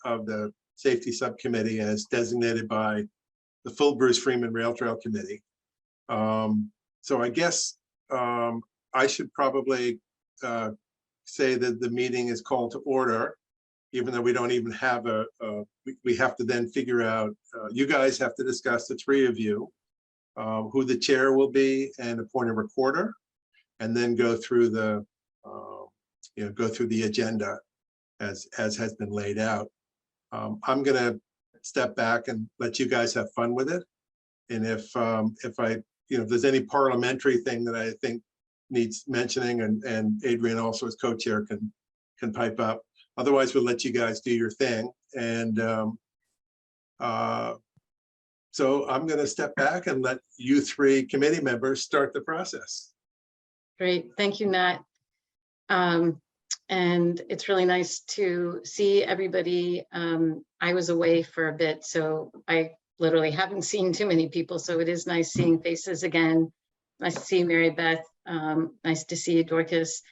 of the safety subcommittee as designated by the full Bruce Freeman Rail Trail Committee. So I guess I should probably say that the meeting is called to order, even though we don't even have we have to then figure out, you guys have to discuss, the three of you, who the chair will be and appoint a recorder, and then go through the go through the agenda as has been laid out. I'm gonna step back and let you guys have fun with it, and if if there's any parliamentary thing that I think needs mentioning, and Adrian also as co-chair can pipe up. Otherwise, we'll let you guys do your thing. And so I'm going to step back and let you three committee members start the process. Great, thank you, Nat. And it's really nice to see everybody. I was away for a bit, so I literally haven't seen too many people. So it is nice seeing faces again. Nice to see you, Mary Beth. Nice to see you, Dorcas.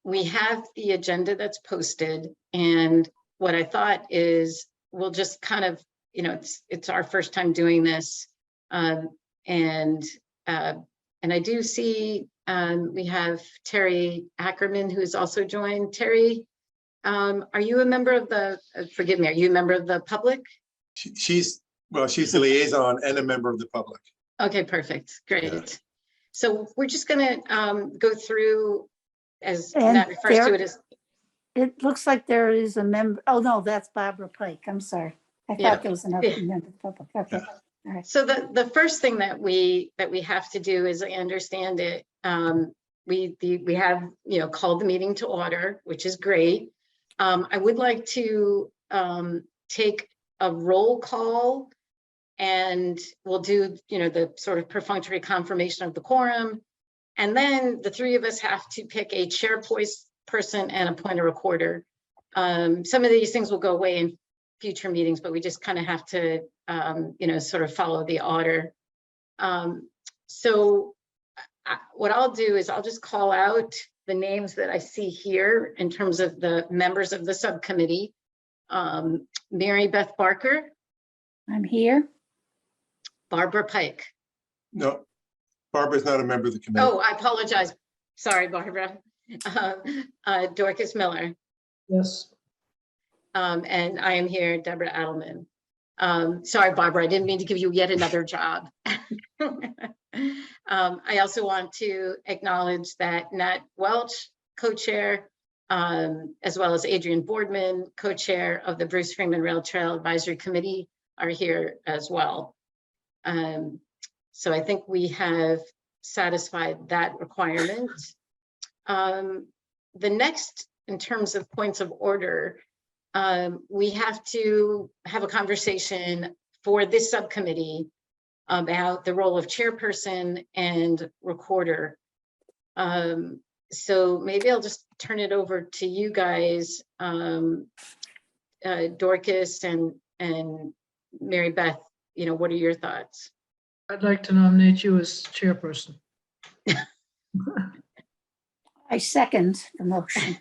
We have the agenda that's posted, and what I thought is we'll just kind of, it's our first time doing this, and I do see we have Terry Ackerman, who is also joined. Terry, are you a member of the? Forgive me. Are you a member of the public? She's the liaison and a member of the public. Okay, perfect, great. Yeah. So we're just going to go through, as Matt refers to it as. It looks like there is a member. Oh no, that's Barbara Pike. I'm sorry. I thought there was another member of the public. Okay. All right. So the first thing that we have to do, is I understand it. We have called the meeting to order, which is great. I would like to take a roll call, and we'll do the sort of perfunctory confirmation of the quorum, and then the three of us have to pick a chairperson and appoint a recorder. Some of these things will go away in future meetings, but we just kind of have to sort of follow the order. So what I'll do is I'll just call out the names that I see here in terms of the members of the subcommittee. Mary Beth Barker. I'm here. Barbara Pike. No, Barbara's not a member of the committee. Oh, I apologize. Sorry, Barbara. Dorcas Miller. Yes. And I am here, Deborah Adelman. Sorry, Barbara, I didn't mean to give you yet another job. I also want to acknowledge that Nat Welch, co-chair, as well as Adrian Boardman, co-chair of the Bruce Freeman Rail Trail Advisory Committee, are here as well. So I think we have satisfied that requirement. The next, in terms of points of order, we have to have a conversation for this subcommittee about the role of chairperson and recorder. So maybe I'll just turn it over to you guys, Dorcas and Mary Beth. What are your thoughts? I'd like to nominate you as chairperson. I second the motion.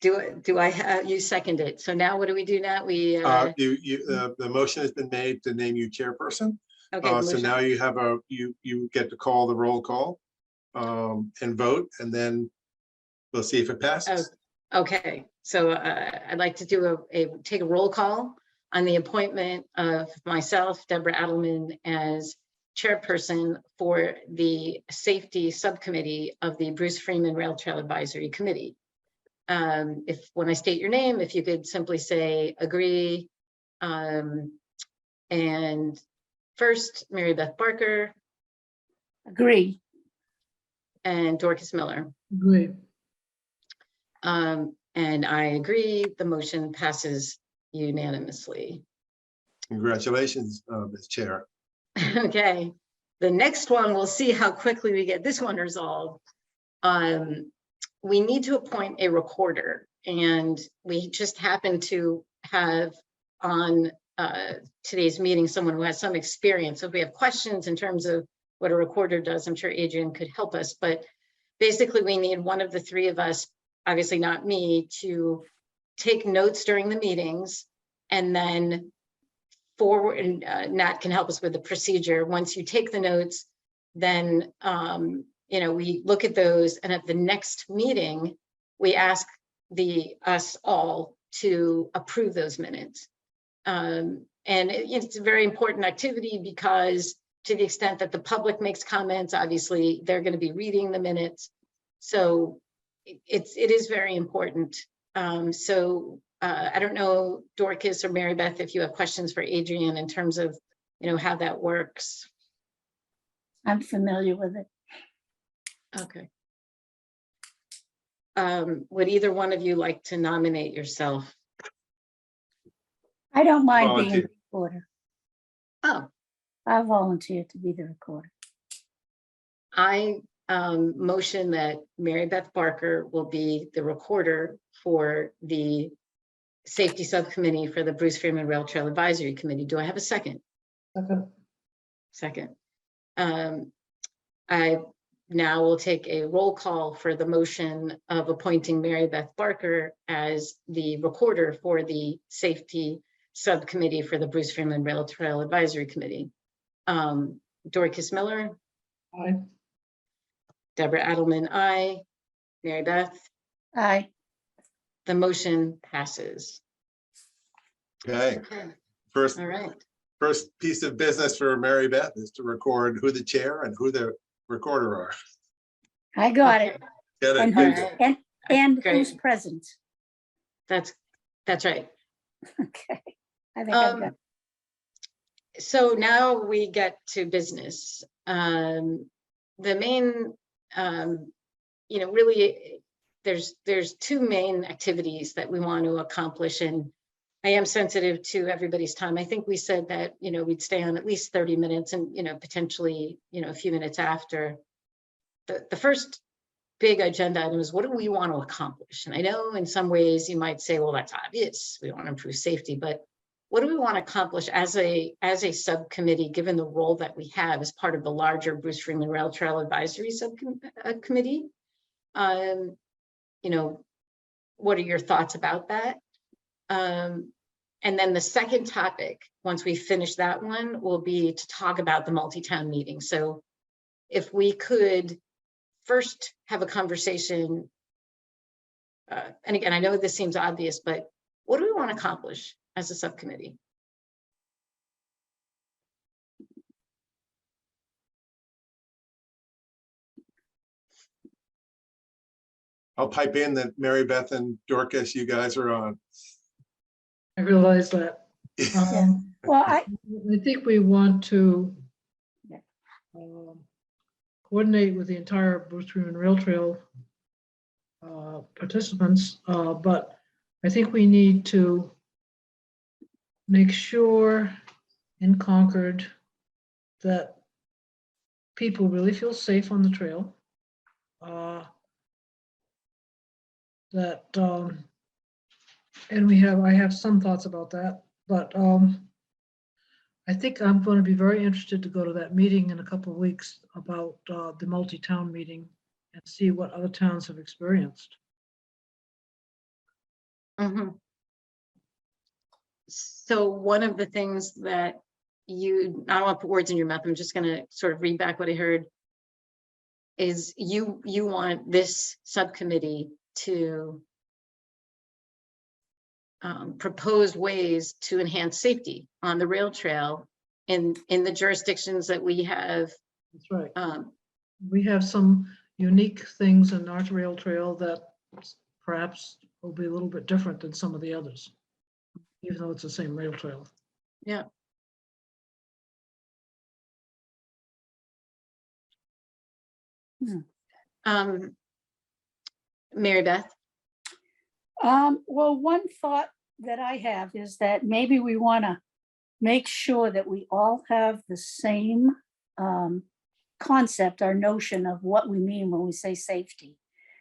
Do I have you second it? So now what do we do now? We the motion has been made to name you chairperson. okay. So now you have you get to call the roll call and vote, and then we'll see if it passes. Okay. So I'd like to do take a roll call on the appointment of myself, Deborah Adelman, as chairperson for the safety subcommittee of the Bruce Freeman Rail Trail Advisory Committee. When I state your name, if you could simply say agree. And first, Mary Beth Barker. Agree. And Dorcas Miller. Agree. And I agree, the motion passes unanimously. Congratulations, Ms. Chair. Okay, the next one, we'll see how quickly we get this one resolved. We need to appoint a recorder, and we just happen to have on today's meeting someone who has some experience. So if we have questions in terms of what a recorder does, I'm sure Adrian could help us, but basically we need one of the three of us obviously not me, to take notes during the meetings and then forward, and Nat can help us with the procedure. Once you take the notes, then, we look at those, and at the next meeting, we ask us all to approve those minutes. And it's a very important activity because to the extent that the public makes comments, obviously they're going to be reading the minutes. So it is very important. I don't know, Dorcas or Mary Beth, if you have questions for Adrian in terms of, how that works. I'm familiar with it. Okay. Would either one of you like to nominate yourself? I don't mind being Volunteer. the recorder. Oh, I volunteer to be the recorder. I motion that Mary Beth Barker will be the recorder for the Safety Subcommittee for the Bruce Freeman Rail Trail Advisory Committee. Do I have a second? Second. Second. I now will take a roll call for the motion of appointing Mary Beth Barker as the recorder for the Safety Subcommittee for the Bruce Freeman Rail Trail Advisory Committee. Dorcas Miller. Aye. Deborah Adelman, aye. Mary Beth. Aye. The motion passes. Okay, Okay, first all right. piece of business for Mary Beth is to record who the chair and who the recorder are. I got Okay, it. Get And it? who's, Alright. and Great. who's present. That's right. Okay. I think I've got, So now we get to business. The main, really, there's two main activities that we want to accomplish, and I am sensitive to everybody's time. I think we said that, we'd stay on at least 30 minutes and, potentially, a few minutes after. The first big agenda item is, what do we want to accomplish? And I know in some ways you might say, well, that's obvious. We want to improve safety, but what do we want to accomplish as a subcommittee, given the role that we have as part of the larger Bruce Freeman Rail Trail Advisory Subcommittee? What are your thoughts about that? And then the second topic, once we finish that one, will be to talk about the multi-town meeting. So if we could first have a conversation, and again, I know this seems obvious, but what do we want to accomplish as a subcommittee? I'll pipe in that Mary Beth and Dorcas, you guys are on. I realize that. well, I think we want to Yeah. coordinate with the entire Bruce Freeman Rail Trail participants, but I think we need to make sure in Concord that people really feel safe on the trail. And I have some thoughts about that, but I think I'm going to be very interested to go to that meeting in a couple of weeks about the multi-town meeting and see what other towns have experienced. Mm-hmm. So one of the things that I don't want to put words in your mouth, I'm just going to sort of read back what I heard, is you want this subcommittee to propose ways to enhance safety on the rail trail in the jurisdictions that we have. That's right. We have some unique things in our rail trail that perhaps will be a little bit different than some of the others, even though it's the same rail trail. Yeah. Mary Beth. well, one thought that I have is that maybe we want to make sure that we all have the same concept or notion of what we mean when we say safety,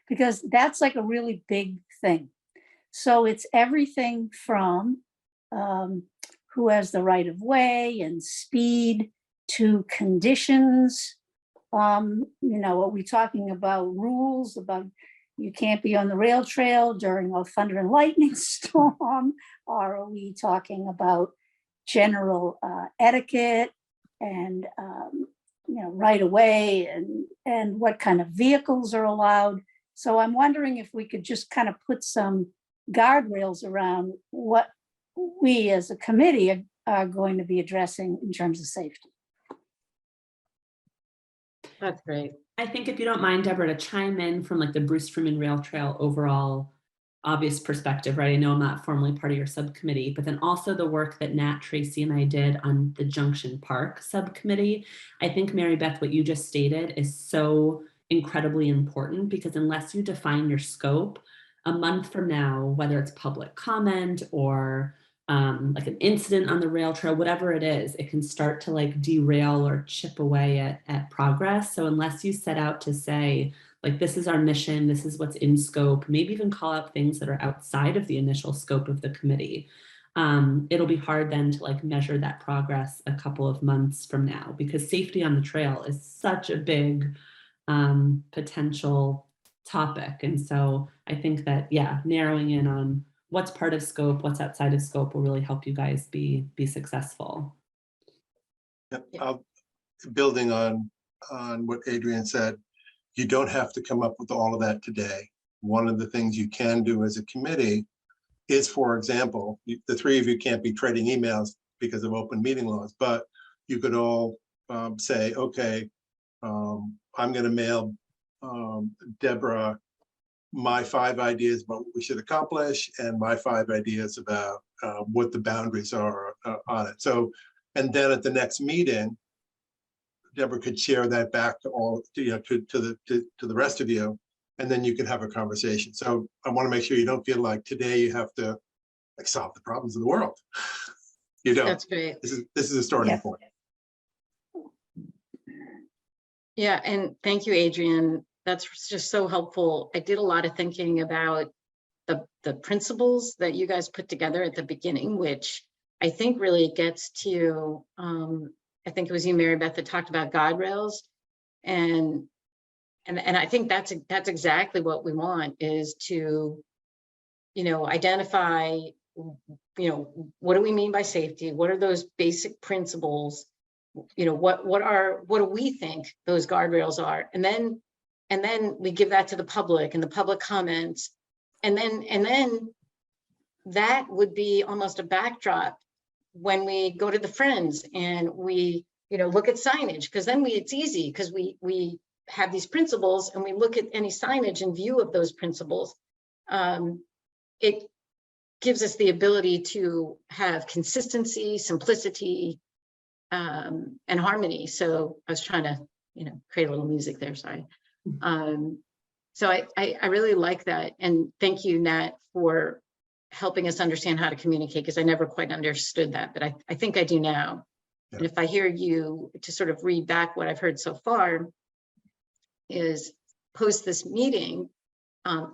because that's like a really big thing. So it's everything from who has the right of way and speed to conditions. Are we talking about rules about you can't be on the rail trail during a thunder and lightning storm? Or are we talking about general etiquette and right away and what kind of vehicles are allowed? So I'm wondering if we could just kind of put some guardrails around what we as a committee are going to be addressing in terms of safety. That's great. I think if you don't mind, Deborah, to chime in from like the Bruce Freeman Rail Trail overall obvious perspective, right? I know I'm not formally part of your subcommittee, but then also the work that Nat, Tracy, and I did on the Junction Park subcommittee. I think, Mary Beth, what you just stated is so incredibly important, because unless you define your scope, a month from now, whether it's public comment or like an incident on the rail trail, whatever it is, it can start to like derail or chip away at progress. So unless you set out to say, like, this is our mission, this is what's in scope, maybe even call out things that are outside of the initial scope of the committee, it'll be hard then to like measure that progress a couple of months from now, because safety on the trail is such a big potential topic. And so I think that, yeah, narrowing in on what's part of scope, what's outside of scope will really help you guys be successful. Yep. Building on what Adrian said, you don't have to come up with all of that today. One of the things you can do as a committee is, for example, the three of you can't be trading emails because of open meeting laws, but you could all say, okay, I'm going to mail Deborah my 5 ideas about what we should accomplish and my 5 ideas about what the boundaries are on it. So, and then at the next meeting, Deborah could share that back to all, to the rest of you, and then you can have a conversation. So I want to make sure you don't feel like today you have to like solve the problems of the world. You don't. That's great. This is a starting point. Yeah, and thank you, Adrian. That's just so helpful. I did a lot of thinking about the principles that you guys put together at the beginning, which I think really gets to, I think it was you, Mary Beth, that talked about guardrails. And I think that's exactly what we want, is to, identify, what do we mean by safety? What are those basic principles? What do we think those guardrails are? And then we give that to the public, and the public comments. And then that would be almost a backdrop when we go to the Friends and we, look at signage, because then it's easy, because we have these principles and we look at any signage in view of those principles. It gives us the ability to have consistency, simplicity, and harmony. So I was trying to, create a little music there, sorry. So I really like that. And thank you, Nat, for helping us understand how to communicate, because I never quite understood that, but I think I do now. Yeah. And if I hear you to sort of read back what I've heard so far, is post this meeting,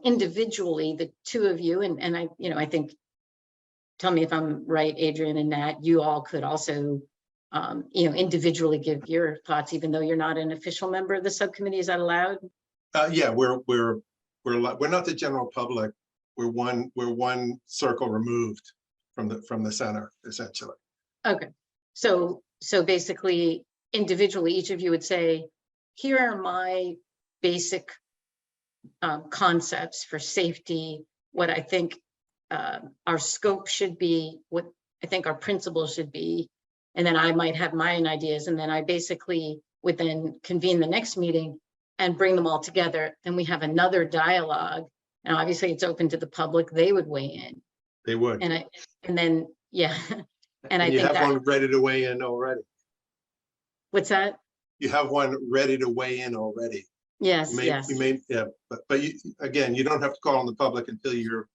individually, the two of you, and I think, tell me if I'm right, Adrian and Nat, you all could also, individually give your thoughts, even though you're not an official member of the subcommittee. Is that allowed? Yeah, we're not the general public. We're one circle removed from the center, essentially. Okay, so basically, individually, each of you would say, here are my basic concepts for safety, what I think our scope should be, what I think our principles should be, and then I might have my own ideas, and then I basically would then convene the next meeting and bring them all together. Then we have another dialogue, and obviously it's open to the public. They would weigh in. They would. And then yeah, and I think you have one ready to weigh in already. What's that? You have one ready to weigh in already. Yes, yes. You may, yeah, but you, again, you don't have to call on the public until you're,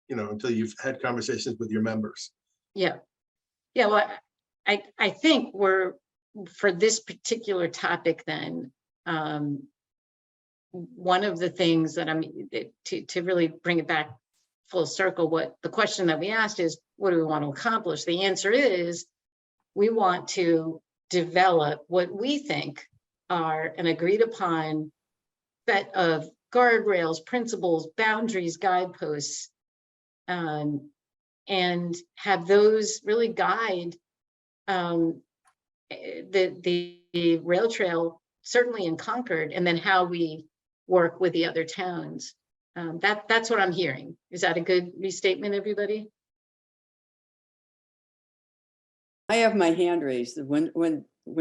until you've had conversations with your members. Yeah, yeah. Well, I think we're, for this particular topic, then one of the things that to really bring it back full circle, what the question that we asked is, what do we want to accomplish? The answer is, we want to develop what we think are an agreed upon set of guardrails, principles, boundaries, guideposts, and have those really guide the rail trail, certainly in Concord, and then how we work with the other towns. That's what I'm hearing. Is that a good restatement, everybody? I have my hand raised. When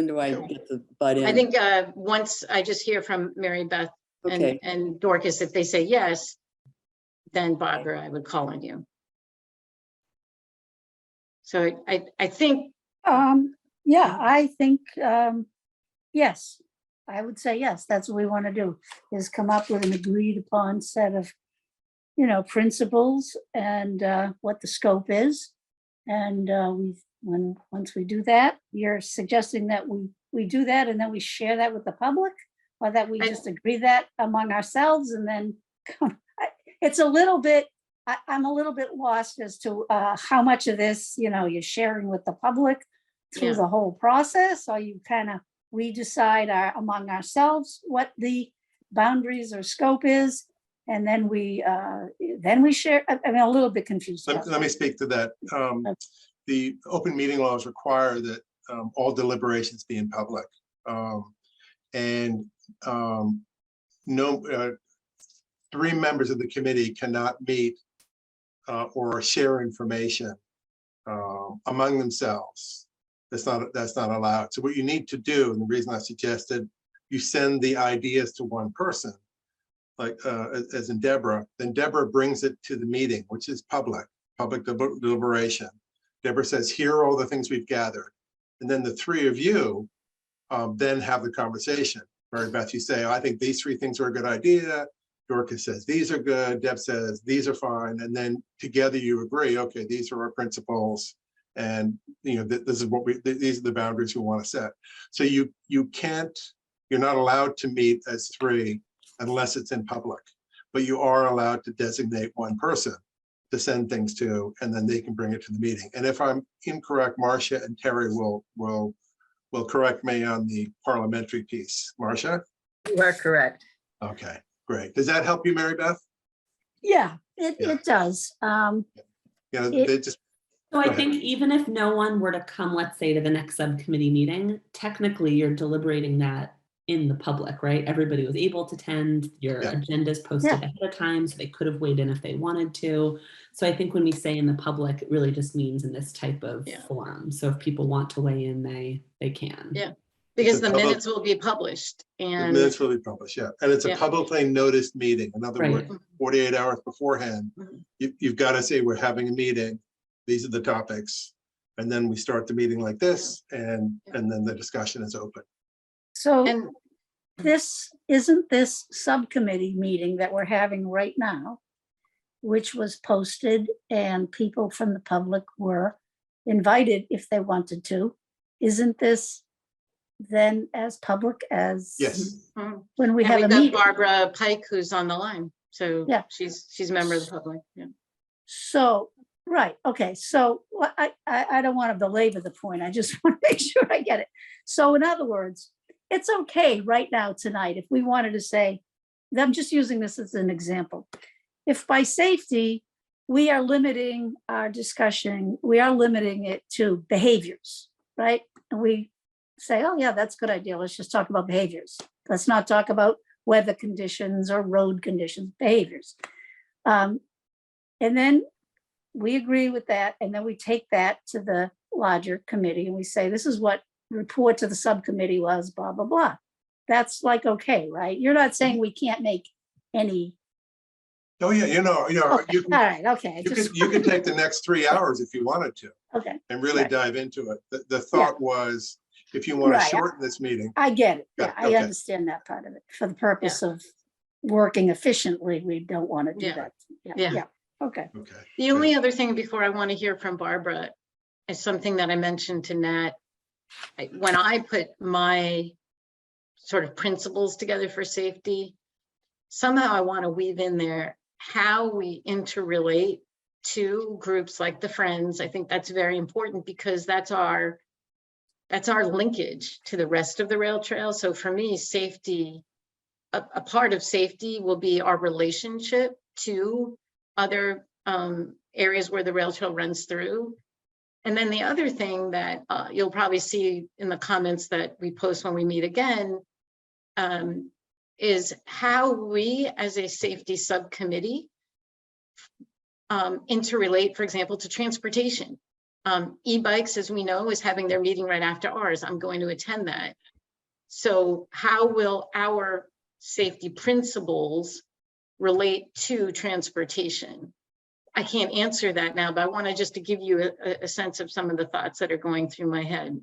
do I get the butt in? I think once I just hear from Mary Beth Okay. and Dorcas, if they say yes, then Barbara, I would call on you. So I think, Yeah, I think, yes, I would say yes. That's what we want to do, is come up with an agreed upon set of, principles and what the scope is. And once we do that, you're suggesting that we do that and then we share that with the public, or that we just agree that among ourselves and then it's a little bit, I'm a little bit lost as to how much of this, you're sharing with the public through the whole process, or you we decide among ourselves what the boundaries or scope is, and then we share. I'm a little bit confused. Let me speak to that. The open meeting laws require that all deliberations be in public. No, 3 members of the committee cannot meet or share information among themselves. That's not allowed. So what you need to do, and the reason I suggested you send the ideas to one person, like as in Deborah, then Deborah brings it to the meeting, which is public deliberation. Deborah says, here are all the things we've gathered. And then the 3 of you then have the conversation. Mary Beth, you say, I think these 3 things are a good idea. Dorcas says, these are good. Deb says, these are fine. And then together you agree, okay, these are our principles. And this is what these are the boundaries we want to set. So you're not allowed to meet as 3 unless it's in public, but you are allowed to designate one person to send things to, and then they can bring it to the meeting. And if I'm incorrect, Marcia and Terry will correct me on the parliamentary piece. Marcia? You are correct. Okay, great. Does that help you, Mary Beth? Yeah, it does. They just. So Go I think even if no one were to come, let's say, to the next subcommittee meeting, technically you're deliberating that in the public, right? Everybody was able to attend, your agendas posted ahead of time, so they could have weighed in if they wanted to. So I think when we say in the public, it really just means in this type of forum. So if people want to weigh in, they can. Yeah, because the minutes will be published. And the minutes will be published, and it's a publicly noticed meeting. In other words, 48 hours beforehand, you've got to say we're having a meeting. These are the topics, and then we start the meeting like this, and then the discussion is open. So isn't this subcommittee meeting that we're having right now, which was posted and people from the public were invited if they wanted to, isn't this then as public as when we have a meeting? Barbara Pike, who's on the line, so she's a member of the public. So right, okay, so I don't want to belabor the point, I just want to make sure I get it. So in other words, it's okay right now tonight if we wanted to say, I'm just using this as an example. If by safety, we are limiting our discussion, we are limiting it to behaviors, right? And we say, oh yeah, that's a good idea. Let's just talk about behaviors. Let's not talk about weather conditions or road conditions, behaviors. And then we agree with that. And then we take that to the larger committee and we say, this is what report to the subcommittee was, blah, blah, blah. That's like, okay, right? You're not saying we can't make any. Oh yeah, Okay. All right, okay. You can take the next 3 hours if you wanted to. Okay. And really dive into it. The thought was, if you want to shorten this meeting. I get it. Yeah, okay. I understand that part of it. For the purpose of working efficiently, we don't want to do that. Yeah. Okay. The only other thing before I want to hear from Barbara is something that I mentioned to Nat. When I put my sort of principles together for safety, somehow I want to weave in there how we interrelate to groups like the Friends. I think that's very important because that's our linkage to the rest of the rail trail. So for me, safety a part of safety will be our relationship to other areas where the rail trail runs through. And then the other thing that you'll probably see in the comments that we post when we meet again is how we as a safety subcommittee interrelate, for example, to transportation. E-bikes, as we know, is having their meeting right after ours. I'm going to attend that. So how will our safety principles relate to transportation? I can't answer that now, but I wanted just to give you a sense of some of the thoughts that are going through my head.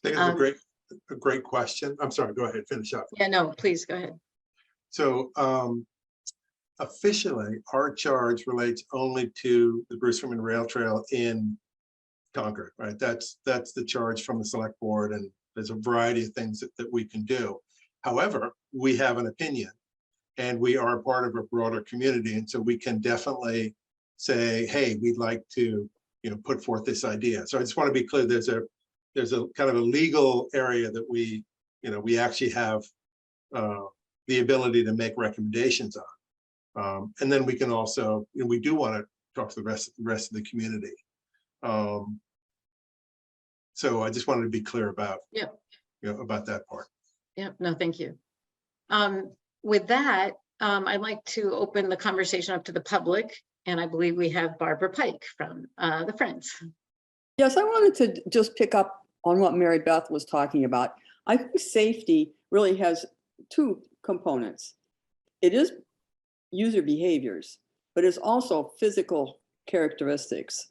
I think it's a great question. I'm sorry, go ahead, finish up. Yeah, no, please go ahead. So officially, our charge relates only to the Bruce Freeman Rail Trail in Concord, right? That's the charge from the select board, and there's a variety of things that we can do. However, we have an opinion, and we are part of a broader community, and so we can definitely say, hey, we'd like to, put forth this idea. So I just want to be clear, there's a kind of a legal area that we actually have the ability to make recommendations on. And then we can also, we do want to talk to the rest of the community. So I just wanted to be clear about, about that part. Yeah, no, thank you. With that, I'd like to open the conversation up to the public, and I believe we have Barbara Pike from the Friends. Yes, I wanted to just pick up on what Mary Beth was talking about. I think safety really has two components. It is user behaviors, but it's also physical characteristics.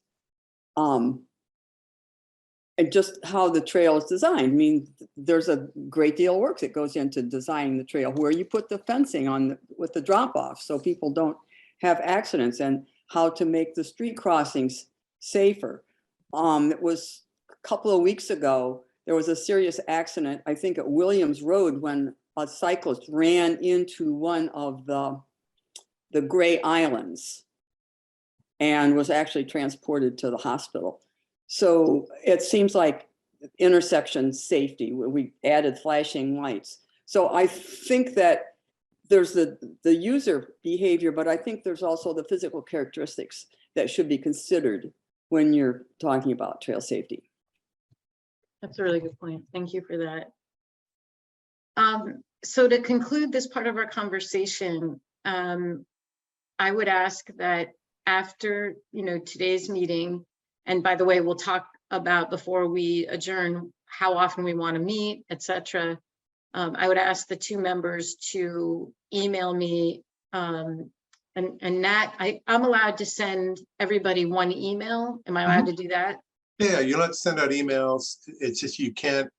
And just how the trail is designed. I mean, there's a great deal of work that goes into designing the trail, where you put the fencing on with the drop off so people don't have accidents, and how to make the street crossings safer. It was a couple of weeks ago, there was a serious accident, I think at Williams Road, when a cyclist ran into one of the gray islands and was actually transported to the hospital. So it seems like intersection safety, we added flashing lights. So I think that there's the user behavior, but I think there's also the physical characteristics that should be considered when you're talking about trail safety. That's a really good point. Thank you for that. So to conclude this part of our conversation, I would ask that after today's meeting, and by the way, we'll talk about before we adjourn how often we want to meet, etc. I would ask the two members to email me, and Nat, I'm allowed to send everybody one email. Am I allowed to do that? Yeah, you'll have to send out emails. It's just you can't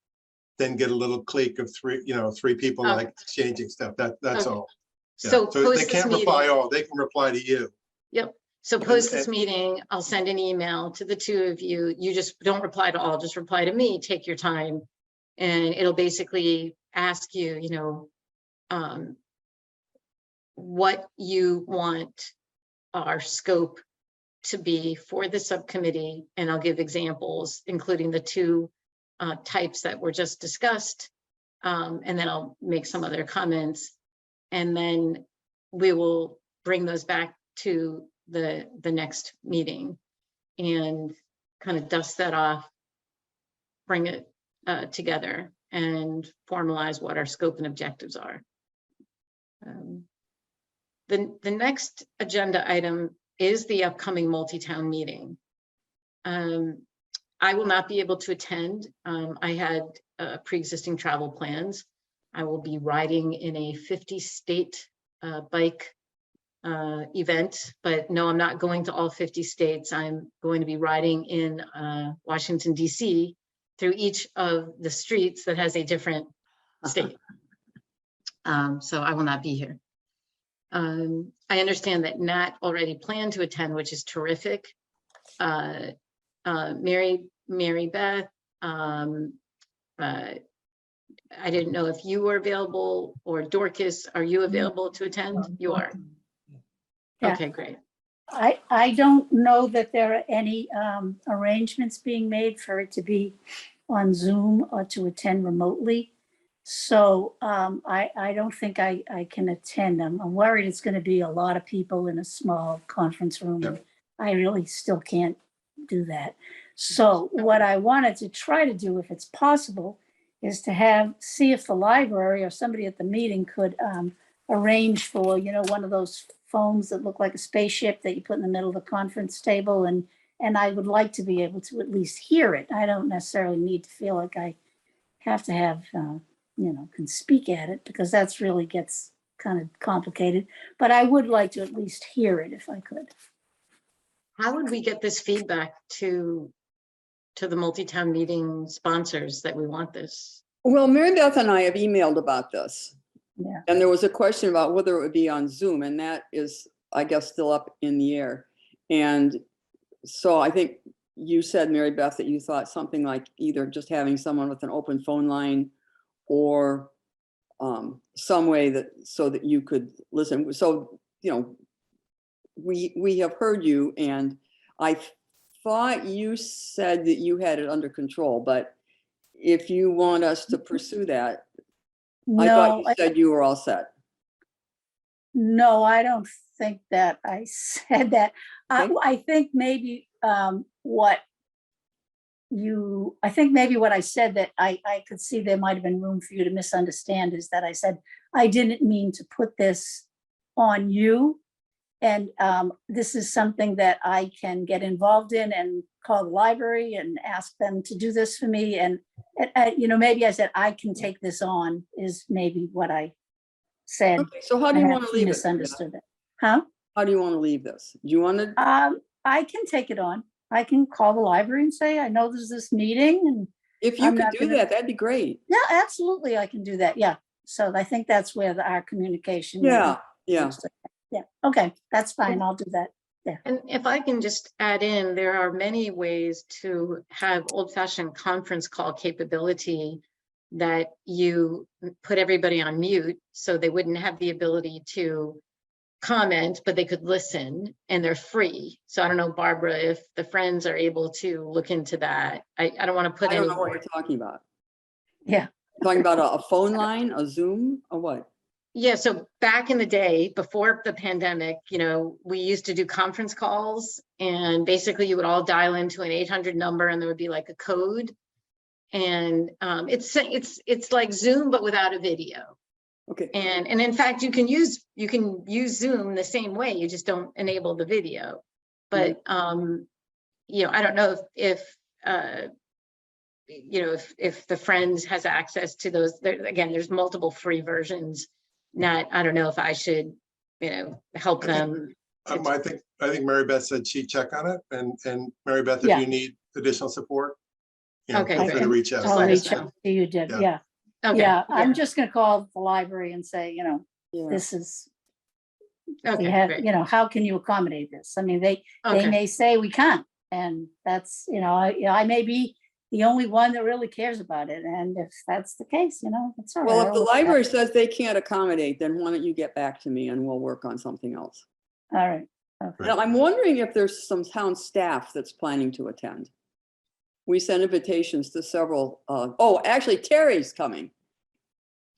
then get a little clique of three people like exchanging stuff. That's all. Yeah. So they can't reply all. They can reply to you. Yep. So post this meeting, I'll send an email to the two of you. You just don't reply to all, just reply to me, take your time. And it'll basically ask you, what you want our scope to be for the subcommittee. And I'll give examples, including the two types that were just discussed. And then I'll make some other comments. And then we will bring those back to the next meeting and kind of dust that off, bring it together and formalize what our scope and objectives are. The next agenda item is the upcoming multi-town meeting. I will not be able to attend. I had pre-existing travel plans. I will be riding in a 50-state bike event, but no, I'm not going to all 50 states. I'm going to be riding in Washington, D.C. through each of the streets that has a different state. So I will not be here. I understand that Nat already planned to attend, which is terrific. Mary Beth, I didn't know if you were available, or Dorcas, are you available to attend? You are. Yeah. Okay, great. I don't know that there are any arrangements being made for it to be on Zoom or to attend remotely. So I don't think I can attend. I'm worried it's going to be a lot of people in a small conference room. And I really still can't do that. So what I wanted to try to do, if it's possible, is to see if the library or somebody at the meeting could arrange for, one of those phones that look like a spaceship that you put in the middle of the conference table. And I would like to be able to at least hear it. I don't necessarily need to feel like I have to have, can speak at it, because that's really gets kind of complicated. But I would like to at least hear it if I could. How would we get this feedback to the multi-town meeting sponsors that we want this? Well, Mary Beth and I have emailed about this. Yeah. And there was a question about whether it would be on Zoom, and that is, I guess, still up in the air. And so I think you said, Mary Beth, that you thought something like either just having someone with an open phone line or some way that so that you could listen. So, we have heard you, and I thought you said that you had it under control, but if you want us to pursue that, I thought you said you were all set. No, I don't think that I said that. Okay. I think maybe what I said that I could see there might have been room for you to misunderstand is that I said I didn't mean to put this on you. And this is something that I can get involved in and call the library and ask them to do this for me. And maybe I said I can take this on is maybe what I said. Okay, so how do you want to leave it? Misunderstood it. Huh? How do you want to leave this? Do you want to? I can take it on. I can call the library and say, I know there's this meeting, and If you could do that, that'd be great. yeah, absolutely, I can do that. Yeah. So I think that's where our communication. Yeah. Yeah. Okay, that's fine. I'll do that. And if I can just add in, there are many ways to have old-fashioned conference call capability that you put everybody on mute so they wouldn't have the ability to comment, but they could listen, and they're free. So I don't know, Barbara, if the friends are able to look into that. I don't want to put I any. don't know what you're talking about. Yeah. Talking about a phone line, a Zoom, or what? Yeah, so back in the day, before the pandemic, we used to do conference calls, and basically you would all dial into an 800 number, and there would be like a code. And it's like Zoom, but without a video. Okay. And in fact, you can use Zoom the same way. You just don't enable the video. But I don't know if the Friends has access to those. There's multiple free versions. I don't know if I should, help them. I think Mary Beth said she'd check on it, and Mary Beth, if Yeah. you need additional support, Okay, feel free to reach out. Just I'll let us reach out know. to you, Deb. Yeah. Yeah. Okay. Yeah. I'm just going to call the library and say, Yeah. this is, Okay, we have, great. how can you accommodate this? I mean, they Okay. may say we can't, and that's, I may be the only one that really cares about it. And if that's the case, it's all right. Well, if the library says they can't accommodate, then why don't you get back to me and we'll work on something else. All right. Okay. Right. Now, I'm wondering if there's some town staff that's planning to attend. We sent invitations to several, actually Terry's coming.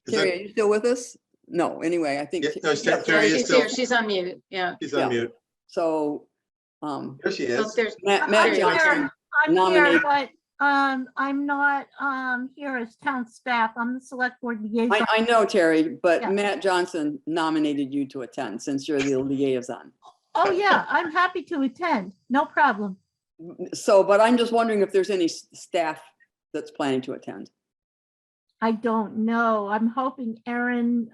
Is Terry, that- are you still with us? No, anyway, I think. Yeah, no, yeah, Terry is She's still- here. She's on mute. Yeah. She's on mute. So, There she Oh, is. there's Matt There you are. Johnson I'm here, nominated. but I'm not here as town staff. I'm the select board liaison. I know, Terry, but Yeah. Matt Johnson nominated you to attend since you're the liaison. Oh, yeah, I'm happy to attend. No problem. So, but I'm just wondering if there's any staff that's planning to attend. I don't know. I'm hoping Erin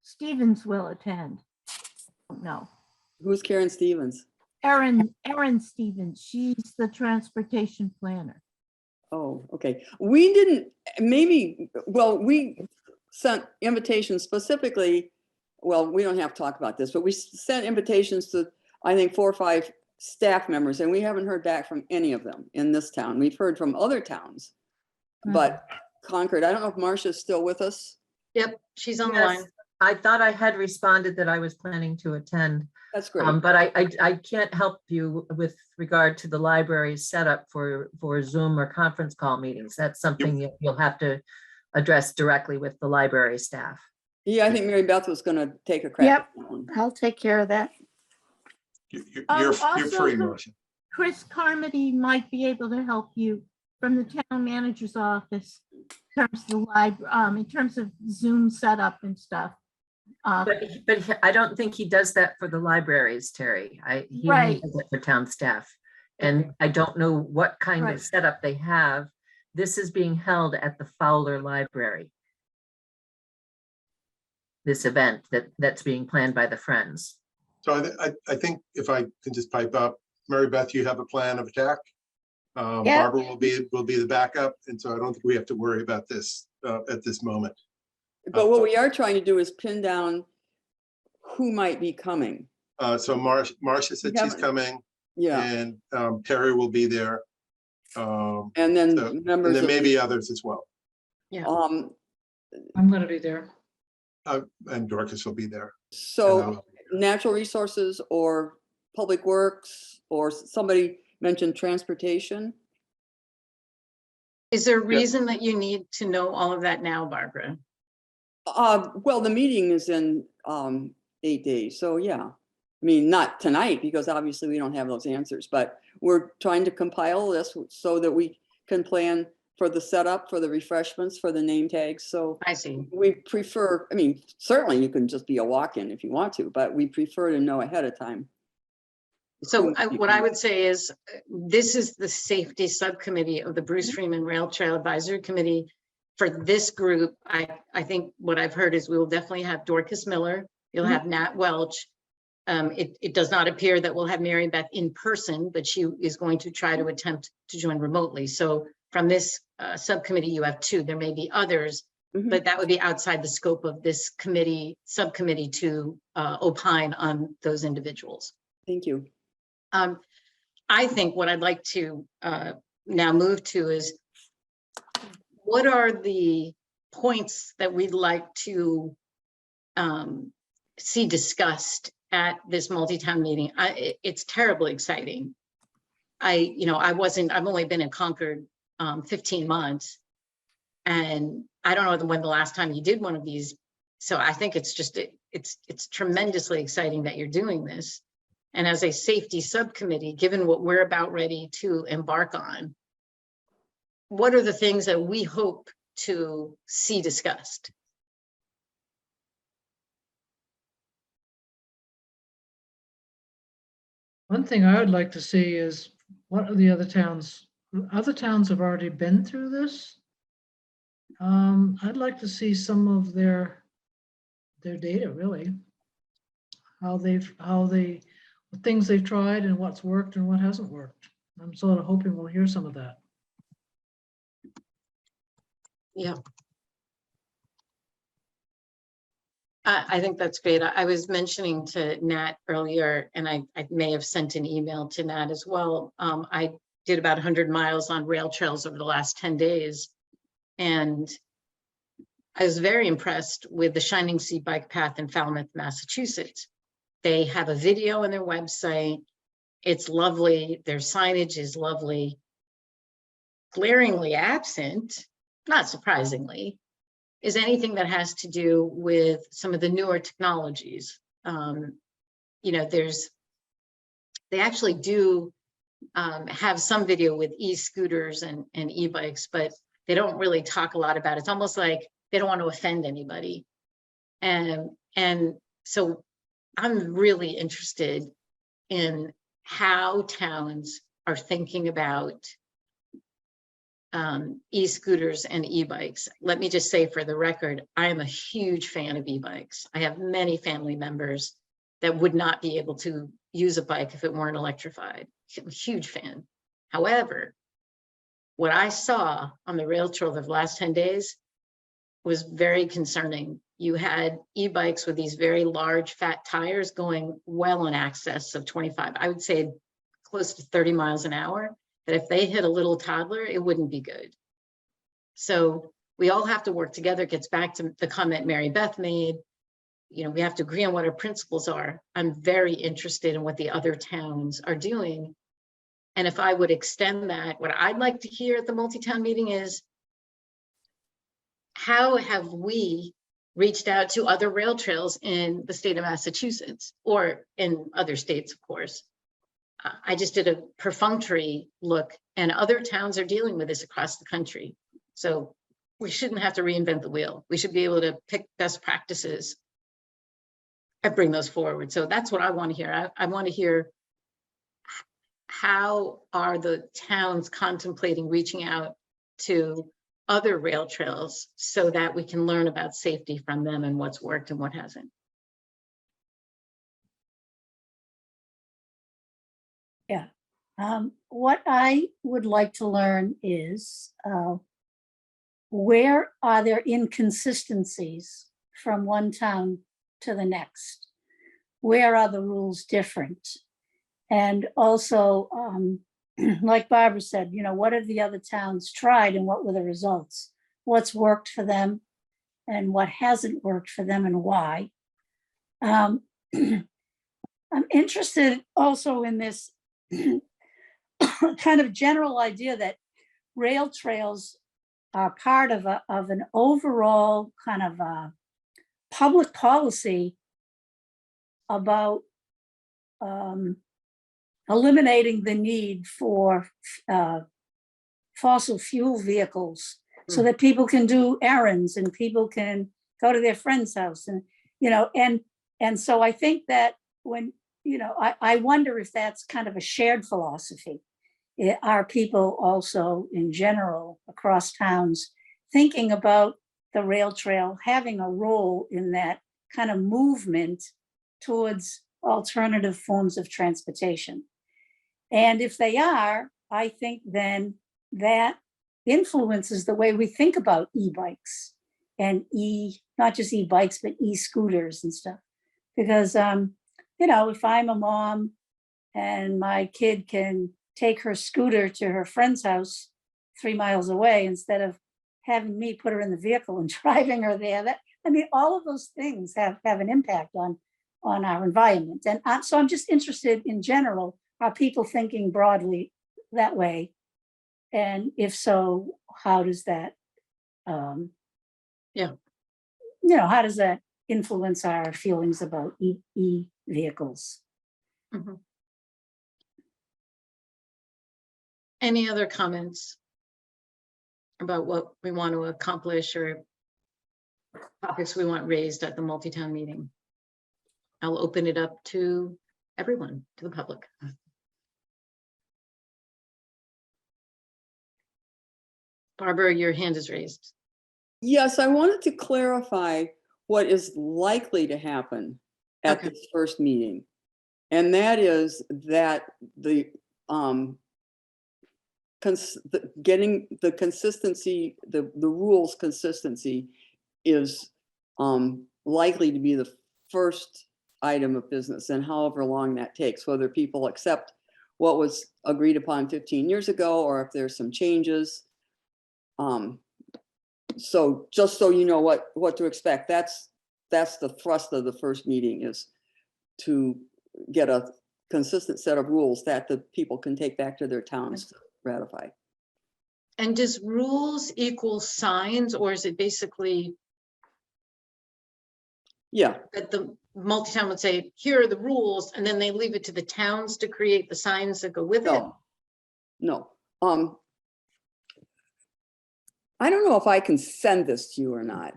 Stevens will attend. No, Who's Karen Stevens? Erin Stevens. She's the transportation planner. Oh, okay. We didn't, we sent invitations specifically, we don't have to talk about this, but we sent invitations to, I think, 4 or 5 staff members, and we haven't heard back from any of them in this town. We've heard from other towns, but Concord, I don't know if Marcia's still with us. Yep, she's on the Yes, line. I thought I had responded that I was planning to attend, That's great. but I can't help you with regard to the library's setup for Zoom or conference call meetings. That's something you'll have to address directly with the library staff. Yeah, I think Mary Beth was gonna take a crack. Yep. at that one. I'll take care of that. You're Also, free, Marcia. Chris Carmody might be able to help you from the town manager's office in terms of the library, in terms of Zoom setup and stuff. But I don't think he does that for the libraries, Terry. He only Right. does it for town staff. And I don't know what kind Right. of setup they have. This is being held at the Fowler Library. This event that's being planned by the Friends. So I think if I can just pipe up, Mary Beth, you have a plan of attack. Yeah. Barbara will be the backup, and so I don't think we have to worry about this at this moment. But what we are trying to do is pin down who might be coming. So Marcia said she's haven't- coming, Yeah, and Terry will be there. And and then so- members then of, maybe others as well, I'm gonna be there. and Dorcas will be there. so natural resources or public works, or somebody mentioned transportation. Is there a reason that you need to know all of that now, Barbara? Well, the meeting is in 8 days, so yeah. I mean, not tonight, because obviously we don't have those answers, but we're trying to compile this so that we can plan for the setup, for the refreshments, for the name tags. So I see. we prefer, I mean, certainly you can just be a walk-in if you want to, but we prefer to know ahead of time. So Who you what I can- would say is, this is the safety subcommittee of the Bruce Freeman Rail Trail Advisory Committee. For this group, I think what I've heard is we will definitely have Dorcas Miller, you'll have Nat Welch. It does not appear that we'll have Mary Beth in person, but she is going to try to attempt to join remotely. So from this subcommittee, you have two. There may be others, Mhm. but that would be outside the scope of this subcommittee to opine on those individuals. Thank you. I think what I'd like to now move to is, what are the points that we'd like to see discussed at this multi-town meeting? It's terribly exciting. I've only been in Concord 15 months, and I don't know when the last time you did one of these. So I think it's tremendously exciting that you're doing this. And as a safety subcommittee, given what we're about ready to embark on, what are the things that we hope to see discussed? One thing I would like to see is what are the other towns have already been through this. I'd like to see some of their data, really. Things they've tried and what's worked and what hasn't worked. I'm sort of hoping we'll hear some of that. Yeah. I think that's great. I was mentioning to Nat earlier, and I may have sent an email to Nat as well. I did about 100 miles on rail trails over the last 10 days. And I was very impressed with the Shining Sea Bike Path in Falmouth, Massachusetts. They have a video on their website. It's lovely. Their signage is lovely. Glaringly absent, not surprisingly, is anything that has to do with some of the newer technologies. They actually do have some video with e-scooters and e-bikes, but they don't really talk a lot about it. It's almost like they don't want to offend anybody. And so I'm really interested in how towns are thinking about e-scooters and e-bikes. Let me just say for the record, I am a huge fan of e-bikes. I have many family members that would not be able to use a bike if it weren't electrified. I'm a huge fan. However, what I saw on the rail trail of the last 10 days was very concerning. You had e-bikes with these very large fat tires going well in excess of 25, I would say close to 30 miles an hour, that if they hit a little toddler, it wouldn't be good. So we all have to work together. It gets back to the comment Mary Beth made. We have to agree on what our principles are. I'm very interested in what the other towns are doing. And if I would extend that, what I'd like to hear at the multi-town meeting is, how have we reached out to other rail trails in the state of Massachusetts or in other states, of course? I just did a perfunctory look, and other towns are dealing with this across the country. So we shouldn't have to reinvent the wheel. We should be able to pick best practices and bring those forward. So that's what I want to hear. I want to hear, how are the towns contemplating reaching out to other rail trails so that we can learn about safety from them and what's worked and what hasn't? What I would like to learn is where are there inconsistencies from one town to the next? Where are the rules different? And also, like Barbara said, you know, what have the other towns tried and what were the results? What's worked for them and what hasn't worked for them and why? I'm interested also in this kind of general idea that rail trails are part of an overall kind of public policy about eliminating the need for fossil fuel vehicles so that people can do errands and people can go to their friend's house, and you know, and so I think that when, you know, I wonder if that's kind of a shared philosophy. Are people also in general across towns thinking about the rail trail having a role in that kind of movement towards alternative forms of transportation? And if they are, I think then that influences the way we think about e-bikes and not just e-bikes, but e-scooters and stuff. Because, you know, if I'm a mom and my kid can take her scooter to her friend's house 3 miles away instead of having me put her in the vehicle and driving her there, that, I mean, all of those things have an impact on our environment. And so I'm just interested in general, are people thinking broadly that way? And if so, how does that, you know, how does that influence our feelings about e-vehicles? Mhm. Any other comments about what we want to accomplish or topics we want raised at the multi-town meeting? I'll open it up to everyone, to the public. Barbara, your hand is raised. Yes, I wanted to clarify what is likely to happen at Okay. this first meeting. And that is that getting the consistency, the rules consistency is likely to be the first item of business, and however long that takes, whether people accept what was agreed upon 15 years ago or if there's some changes. So just so you know what to expect, that's the thrust of the first meeting, is to get a consistent set of rules that the people can take back to their towns to ratify. And does rules equal signs, or is it basically that the multi-town would say, here are the rules, and then they leave it to the towns to create the signs that go with it? No. I don't know if I can send this to you or not,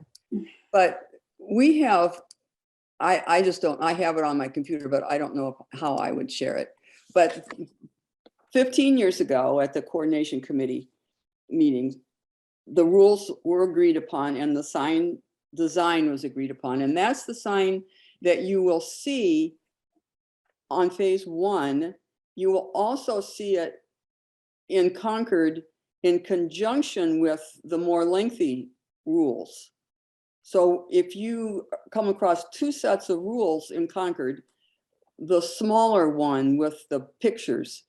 but we have, I just don't, I have it on my computer, but I don't know how I would share it. But 15 years ago at the coordination committee meetings, the rules were agreed upon and the sign design was agreed upon. And that's the sign that you will see on phase 1. You will also see it in Concord in conjunction with the more lengthy rules. So if you come across 2 sets of rules in Concord, the smaller one with the pictures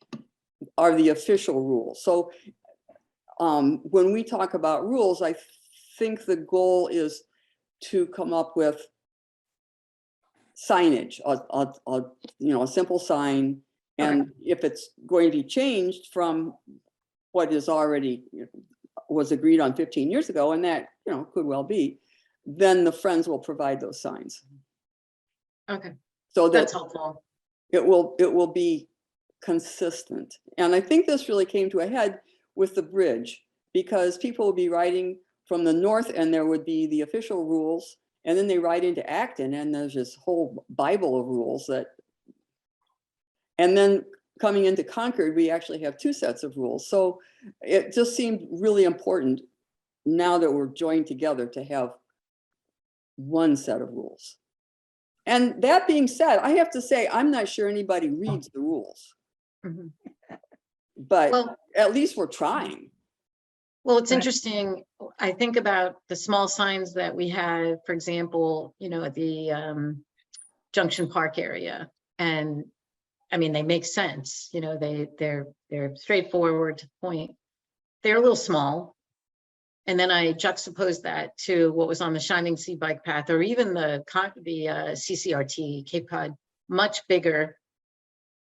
are the official rules. So when we talk about rules, I think the goal is to come up with signage, a simple sign. And if it's going to be changed from what is already was agreed on 15 years ago, and that could well be, then the Friends will provide those signs. Okay, So that that's helpful. it will be consistent. And I think this really came to a head with the bridge, because people will be riding from the north and there would be the official rules, and then they ride into Acton and there's this whole Bible of rules and then coming into Concord, we actually have 2 sets of rules. So it just seemed really important now that we're joined together to have 1 set of rules. And that being said, I have to say, I'm not sure anybody reads the rules, Mhm. but Well, at least we're trying. Well, it's Right. interesting. I think about the small signs that we have, for example, at the Junction Park area. And I mean, they make sense, they're straightforward to the point. They're a little small. And then I juxtapose that to what was on the Shining Sea bike path, or even the CCRT Cape Cod, much bigger.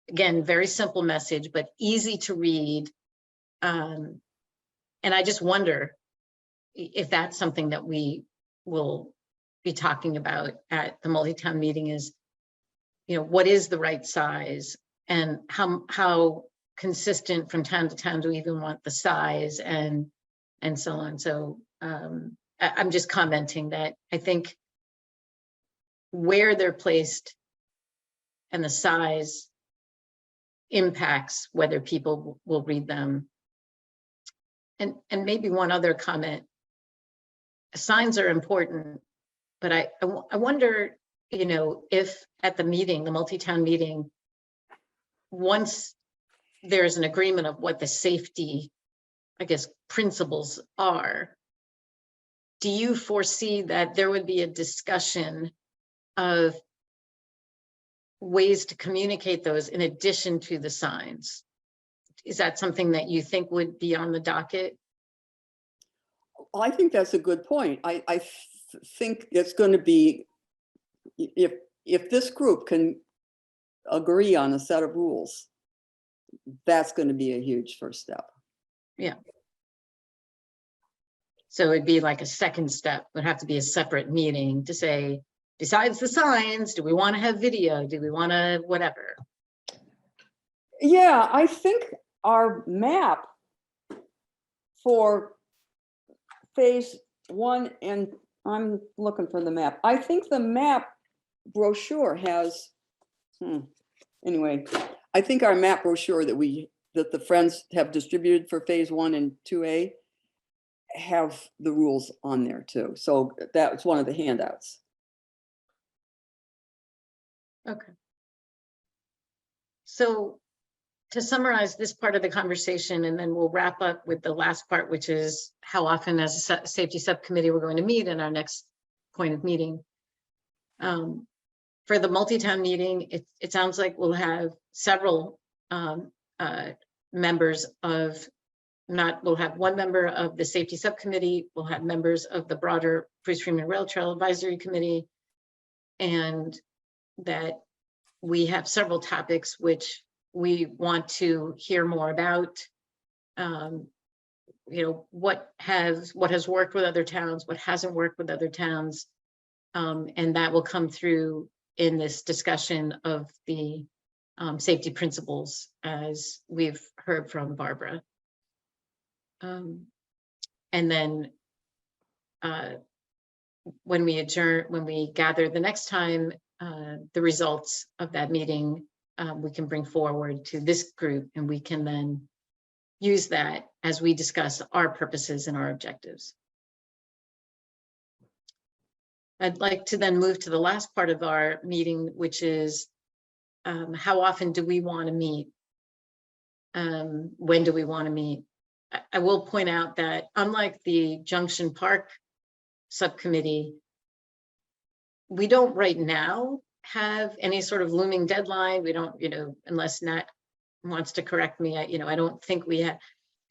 Again, very simple message, but easy to read. And I just wonder if that's something that we will be talking about at the multi-town meeting is, what is the right size, and how consistent from town to town do we even want the size, and so on. So I'm just commenting that I think where they're placed and the size impacts whether people will read them. And maybe one other comment. Signs are important, but I wonder, if at the meeting, the multi-town meeting, once there's an agreement of what the safety, I guess, principles are, do you foresee that there would be a discussion of ways to communicate those in addition to the signs? Is that something that you think would be on the docket? Well, I think that's a good point. I think it's going to be, if this group can agree on a set of rules, that's going to be a huge first step. Yeah. So it'd be like a second step, would have to be a separate meeting to say, besides the signs, do we want to have video? Do we want to whatever? Yeah, I think our map for phase 1, and I'm looking for the map. I think the map brochure has, anyway, I think our map brochure that the Friends have distributed for phase 1 and 2A have the rules on there too. So that's one of the handouts. Okay. So to summarize this part of the conversation, and then we'll wrap up with the last part, which is how often as a safety subcommittee we're going to meet in our next point of meeting. For the multi-town meeting, it sounds like we'll have several members of, we'll have one member of the safety subcommittee, we'll have members of the broader Bruce Freeman Rail Trail Advisory Committee, and that we have several topics which we want to hear more about. What has worked with other towns, what hasn't worked with other towns, and that will come through in this discussion of the safety principles, as we've heard from Barbara. And then when we gather the next time, the results of that meeting, we can bring forward to this group, and we can then use that as we discuss our purposes and our objectives. I'd like to then move to the last part of our meeting, which is how often do we want to meet? When do we want to meet? I will point out that unlike the Junction Park subcommittee, we don't right now have any sort of looming deadline. We don't, unless Nat wants to correct me, I don't think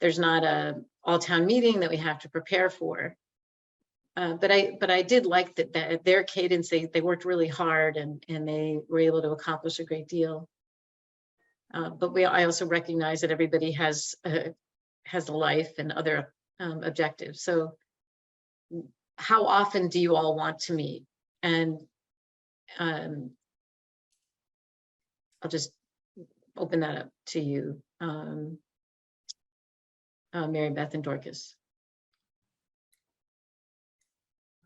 there's not a all-town meeting that we have to prepare for. But I did like that their cadence, they worked really hard and they were able to accomplish a great deal. But I also recognize that everybody has a life and other objectives. So how often do you all want to meet? And I'll just open that up to you, Mary Beth and Dorcas.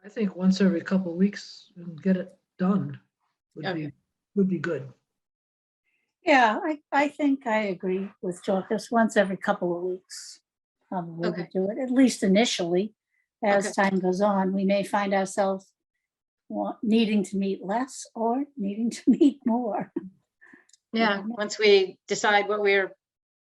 I think once every couple of weeks and get it done Okay. would be good. Yeah, I think I agree with Dorcas. Once every couple of weeks, probably Okay. would do it, at least initially. As Okay. time goes on, we may find ourselves needing to meet less or needing to meet more. Yeah, once we decide what we're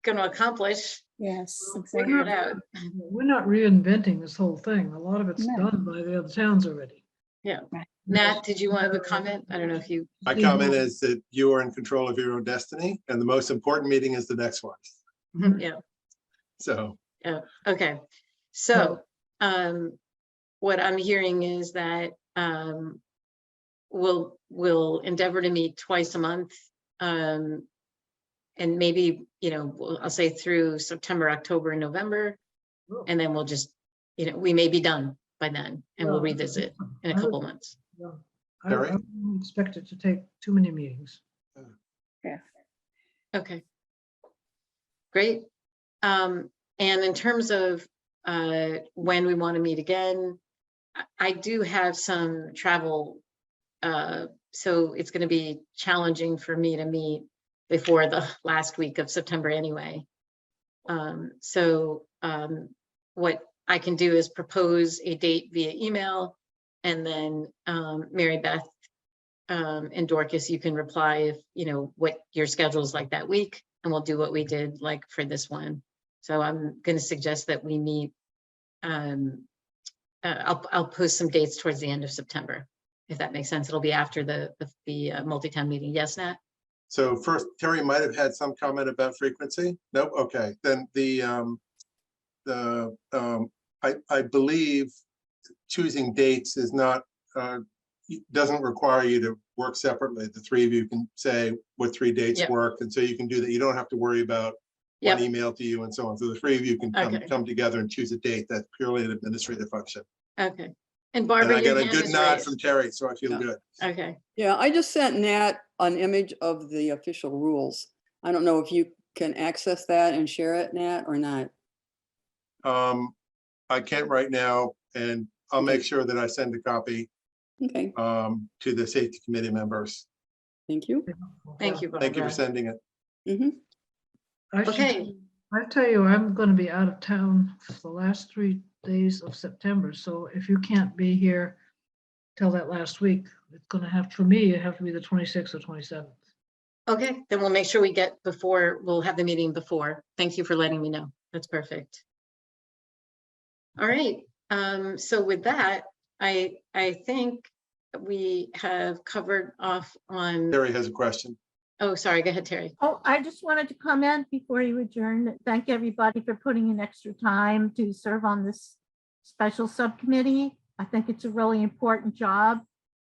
going to accomplish, Yes, figure exactly. it out. We're not reinventing this whole thing. A lot of it's No. done by the other towns already. Yeah. Right. Nat, did you want to comment? I don't know if you, My comment is that you are in control of your own destiny, and the most important meeting is the next one. yeah, So, okay. So, what I'm hearing is that we'll endeavor to meet twice a month. And maybe, I'll say through September, October, and November. And then we'll just, we may be done by then and we'll revisit in a couple months. Yeah. I Terry? don't expect it to take too many meetings. Okay. Great. And in terms of when we want to meet again, I do have some travel. So it's going to be challenging for me to meet before the last week of September anyway. What I can do is propose a date via email, and then Mary Beth and Dorcas, you can reply if what your schedule is like that week, and we'll do what we did like for this one. So I'm going to suggest that we meet. I'll post some dates towards the end of September, if that makes sense. It'll be after the multi-town meeting. Yes, Nat? so first, Terry might have had some comment about frequency. Nope. Okay, then I believe choosing dates is not, doesn't require you to work separately. The three of you can say what 3 dates Yep. work, and so you can do that. You don't have to worry about one Yep. email to you and so on. So the three of you can Okay. come together and choose a date. That's purely an administrative function. Okay. And And Barbara, I your got a hand good is nod raised. from Terry, so I feel Yeah. good. Okay. Yeah, I just sent Nat an image of the official rules. I don't know if you can access that and share it, Nat, or not. I can't right now, and I'll make Okay. sure that I send a copy Okay, to the safety committee members. thank you. Thank you, Barbara. Thank you for sending it. Mhm. Okay. I tell you, I'm going to be out of town for the last 3 days of September. So if you can't be here till that last week, it's going to have, for me, it have to be the 26th or 27th. Okay, then we'll make sure we get before, we'll have the meeting before. Thank you for letting me know. That's perfect. All right, so with that, I think we have covered off on, Terry has a question. oh, sorry, go ahead, Terry. Oh, I just wanted to comment before you adjourn. Thank everybody for putting in extra time to serve on this special subcommittee. I think it's a really important job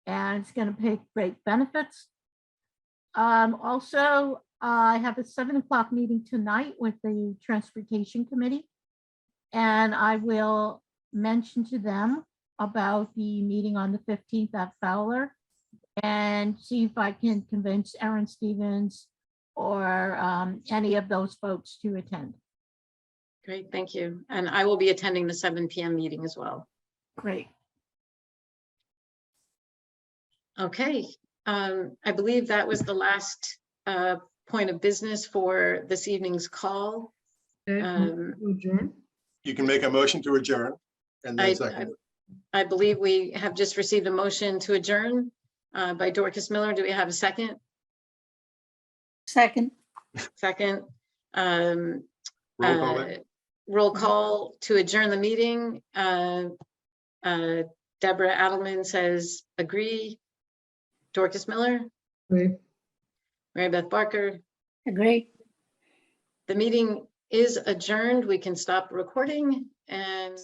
and it's going to pay great benefits. Also, I have a 7 o'clock meeting tonight with the Transportation Committee. And I will mention to them about the meeting on the 15th at Fowler and see if I can convince Aaron Stevens or any of those folks to attend. Great, thank you. And I will be attending the 7 p.m. meeting as well. Great. Okay, I believe that was the last point of business for this evening's call. Okay, adjourn. You can make a motion to adjourn and then second. I believe we have just received a motion to adjourn by Dorcas Miller. Do we have a second? Second, Second. Roll call it. Roll call to adjourn the meeting. Deborah Adelman says agree. Dorcas Miller, Great. Mary Beth Barker. agree. The meeting is adjourned. We can stop recording and